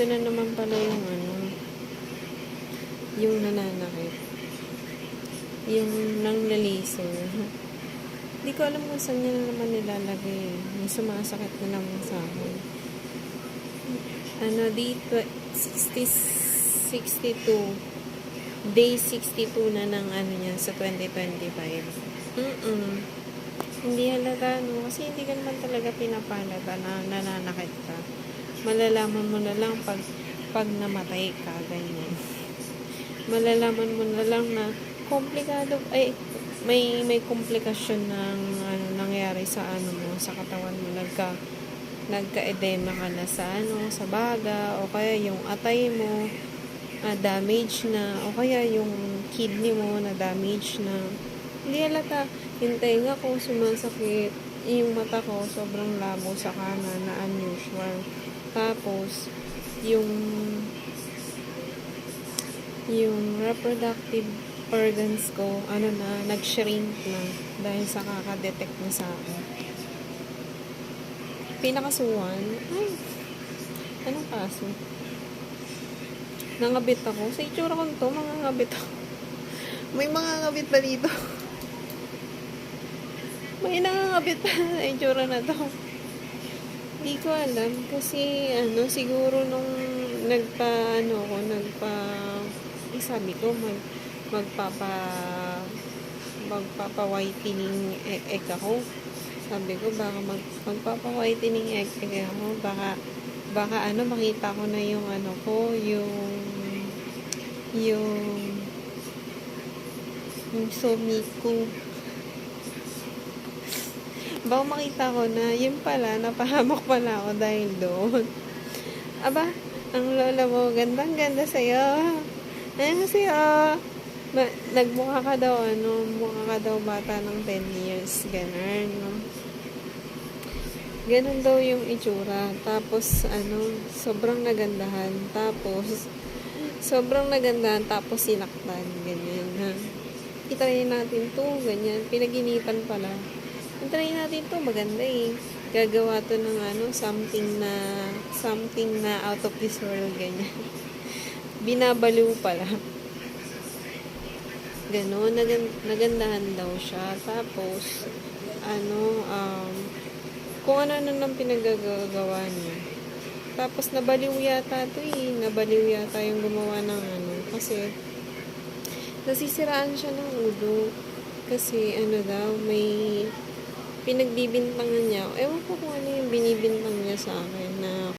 Ito na naman pala yung yung nananakit. Yung nanglalaser. Hindi ko alam kung saan niya na naman nilalagay. May sumasakit na naman sa akin. Dito, 62. Day 62 na ng niya sa 2025. Hindi halata, no? Kasi hindi ka naman talaga pinapalata na nananakit ka. Malalaman mo na lang pag namatay ka, ganyan. Malalaman mo na lang na komplikado, may komplikasyon ng nangyari sa mo, sa katawan mo. Nagka-edema ka na sa baga, o kaya yung atay mo damage na, o kaya yung kidney mo na damage na. Hindi halata, yung tenga ko sumasakit, yung mata ko sobrang labo sa kanan na unusual. Tapos yung reproductive organs ko nag-shrink na dahil sa kaka-detect na sa akin. Pinakasuhan, anong kaso? Nangabit ako. Sa itsura ko to, mangangabit ako. May mangangabit ba dito? May nangangabit pa sa itsura na to. Hindi ko alam. Kasi, siguro nung sabi ko, magpapa-whitening egg ako. Sabi ko, baka magpapa-whitening egg ako. Baka makita ko na yung yung somi ko. Baka makita ko na, yun pala, napahamak pala ako dahil doon. Aba, ang lola mo, gandang-ganda sa'yo. Ano sa'yo? Nagmukha ka daw, mukha ka daw bata ng 10 years. Ganun, no? Ganun daw yung itsura. Tapos, sobrang nagandahan. Tapos sinaktan. Ganyan, ha? Itry natin to, ganyan. Pinaginitan pala. Itry natin to, maganda eh. Gagawa to ng something na out of this world, ganyan. Binabaliw pala. Ganon, nagandahan daw siya. Tapos, kung ano nang pinagagawa niya. Tapos, nabaliw yata to eh. Nabaliw yata yung gumawa ng kasi, nasisiraan siya ng ulo. Kasi, may pinagbibintangan niya. Ewan ko kung ano yung binibintang niya sa akin.